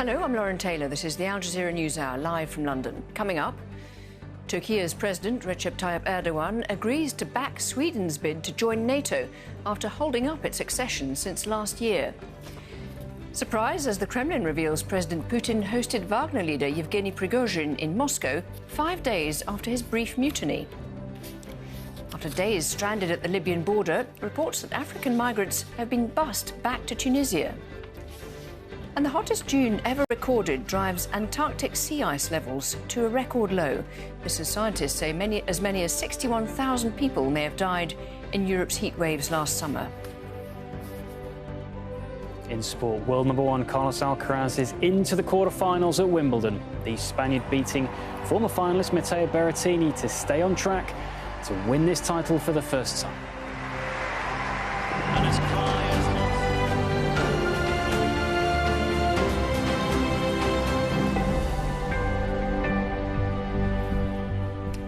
Hello, I'm Lauren Taylor. This is the Al Jazeera Newshour, live from London. Coming up, Turkey's President Recep Tayyip Erdogan agrees to back Sweden's bid to join NATO after holding up its accession since last year. Surprise as the Kremlin reveals President Putin hosted Wagner leader Yevgeny Prigozhin in Moscow 5 days after his brief mutiny. After days stranded at the Libyan border, reports that African migrants have been bussed back to Tunisia. And the hottest June ever recorded drives Antarctic sea ice levels to a record low. This as scientists say as many as 61,000 people may have died in Europe's heat waves last summer. In sport, world number one Carlos Alcaraz is into the quarter-finals at Wimbledon. The Spaniard beating former finalist Matteo Berrettini to stay on track to win this title for the first time. And as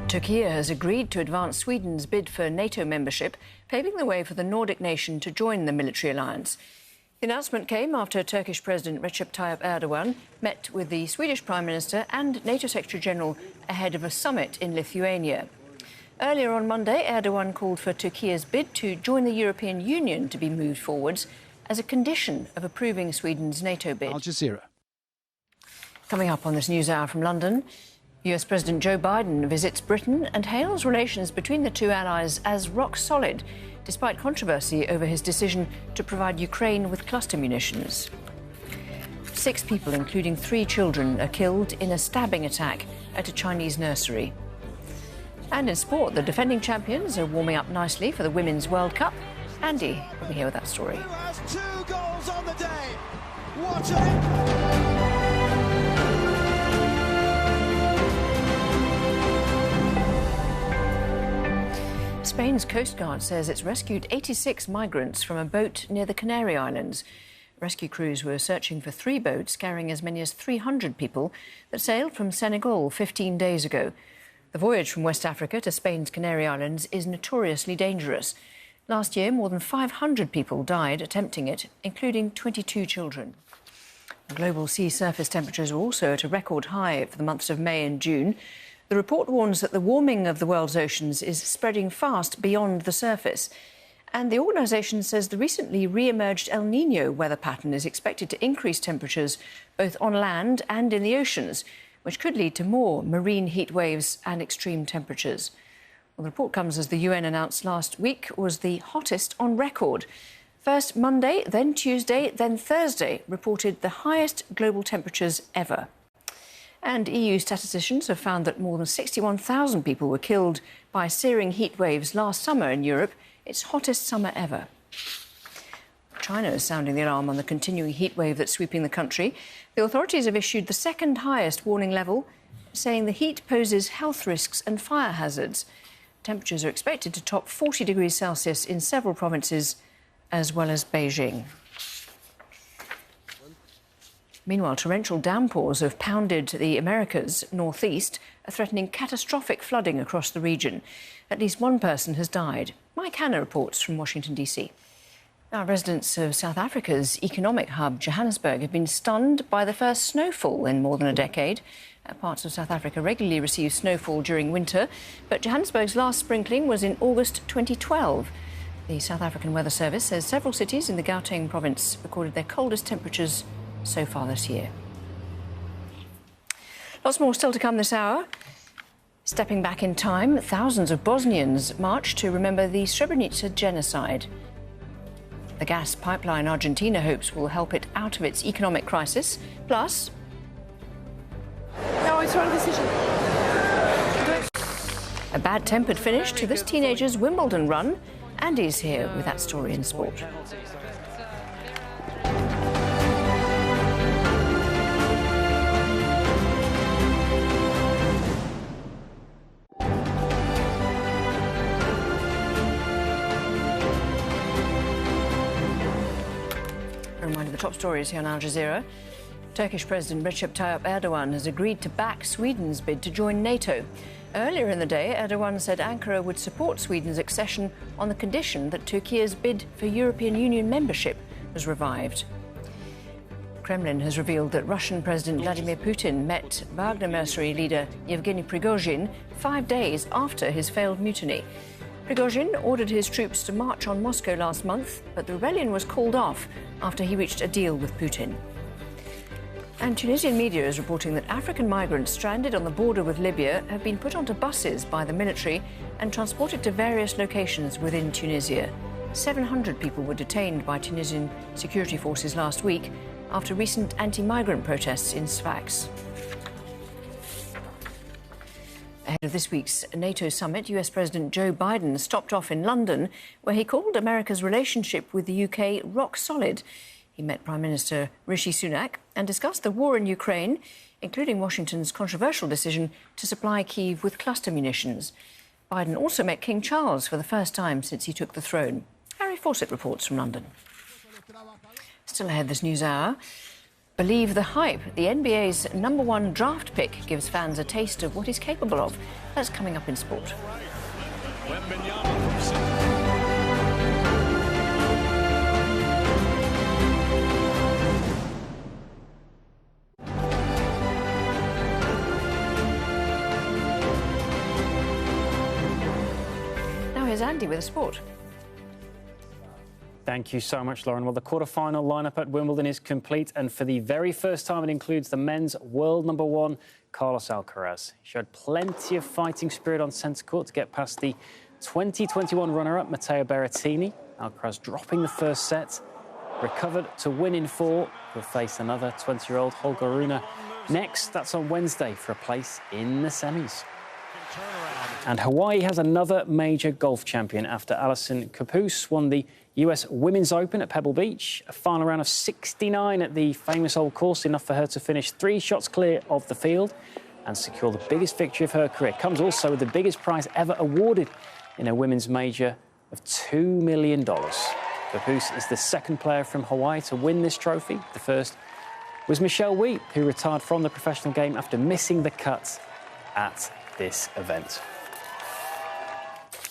Turkey has agreed to advance Sweden's bid for NATO membership, paving the way for the Nordic nation to join the military alliance. The announcement came after Turkish President Recep Tayyip Erdogan met with the Swedish Prime Minister and NATO Secretary-General ahead of a summit in Lithuania. Earlier on Monday, Erdogan called for Turkey's bid to join the European Union to be moved forwards as a condition of approving Sweden's NATO bid. Al Jazeera. Coming up on this news hour from London, US President Joe Biden visits Britain and hails relations between the two allies as rock solid, despite controversy over his decision to provide Ukraine with cluster munitions. 6 people, including 3 children, are killed in a stabbing attack at a Chinese nursery. And in sport, the defending champions are warming up nicely for the Women's World Cup. Andy will be here with that story. Who has 2 goals on the day? What a... Spain's Coast Guard says it's rescued 86 migrants from a boat near the Canary Islands. Rescue crews were searching for 3 boats carrying as many as 300 people that sailed from Senegal 15 days ago. The voyage from West Africa to Spain's Canary Islands is notoriously dangerous. Last year, more than 500 people died attempting it, including 22 children. Global sea surface temperatures are also at a record high for the months of May and June. The report warns that the warming of the world's oceans is spreading fast beyond the surface. And the organisation says the recently re-emerged El Niño weather pattern is expected to increase temperatures both on land and in the oceans, which could lead to more marine heat waves and extreme temperatures. Well, the report comes as the UN announced last week was the hottest on record. First Monday, then Tuesday, then Thursday reported the highest global temperatures ever. And EU statisticians have found that more than 61,000 people were killed by searing heat waves last summer in Europe, its hottest summer ever. China is sounding the alarm on the continuing heat wave that's sweeping the country. The authorities have issued the second highest warning level, saying the heat poses health risks and fire hazards. Temperatures are expected to top 40 degrees Celsius in several provinces, as well as Beijing. Meanwhile, torrential downpours have pounded the Americas northeast, threatening catastrophic flooding across the region. At least 1 person has died. Mike Hanna reports from Washington, D.C. Now, residents of South Africa's economic hub, Johannesburg, have been stunned by the first snowfall in more than a decade. Parts of South Africa regularly receive snowfall during winter, but Johannesburg's last sprinkling was in August 2012. The South African Weather Service says several cities in the Gauteng province recorded their coldest temperatures so far this year. Lots more still to come this hour. Stepping back in time, thousands of Bosnians marched to remember the Srebrenica genocide. The gas pipeline Argentina hopes will help it out of its economic crisis. Plus, no, it's wrong decision. A bad-tempered finish to this teenager's Wimbledon run. Andy's here with that story in sport. A reminder of the top stories here on Al Jazeera. Turkish President Recep Tayyip Erdogan has agreed to back Sweden's bid to join NATO. Earlier in the day, Erdogan said Ankara would support Sweden's accession on the condition that Turkey's bid for European Union membership was revived. Kremlin has revealed that Russian President Vladimir Putin met Wagner mercenary leader Yevgeny Prigozhin 5 days after his failed mutiny. Prigozhin ordered his troops to march on Moscow last month, but the rebellion was called off after he reached a deal with Putin. And Tunisian media is reporting that African migrants stranded on the border with Libya have been put onto buses by the military and transported to various locations within Tunisia. 700 people were detained by Tunisian security forces last week after recent anti-migrant protests in Sfax. Ahead of this week's NATO summit, US President Joe Biden stopped off in London, where he called America's relationship with the UK rock solid. He met Prime Minister Rishi Sunak and discussed the war in Ukraine, including Washington's controversial decision to supply Kyiv with cluster munitions. Biden also met King Charles for the first time since he took the throne. Harry Fawcett reports from London. Still ahead this news hour. Believe the hype. The NBA's #1 draft pick gives fans a taste of what he's capable of. That's coming up in sport. Now here's Andy with the sport. Thank you so much, Lauren. Well, the quarter-final lineup at Wimbledon is complete, and for the very first time it includes the men's world #1, Carlos Alcaraz. He showed plenty of fighting spirit on centre court to get past the 2021 runner-up, Matteo Berrettini. Alcaraz dropping the first set, recovered to win in 4. He'll face another 20-year-old Holger Rune next. That's on Wednesday for a place in the semis. And Hawaii has another major golf champion after Alison Kapus won the US Women's Open at Pebble Beach. A final round of 69 at the famous old course, enough for her to finish 3 shots clear of the field and secure the biggest victory of her career. Comes also with the biggest prize ever awarded in a women's major of $2 million. Kapus is the second player from Hawaii to win this trophy. The first was Michelle Wie, who retired from the professional game after missing the cut at this event.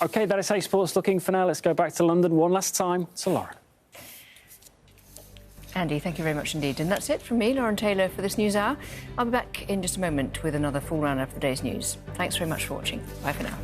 OK, that is how sports looking for now. Let's go back to London one last time to Lauren. Andy, thank you very much indeed. And that's it from me, Lauren Taylor, for this news hour. I'll be back in just a moment with another full roundup of the day's news. Thanks very much for watching. Bye for now.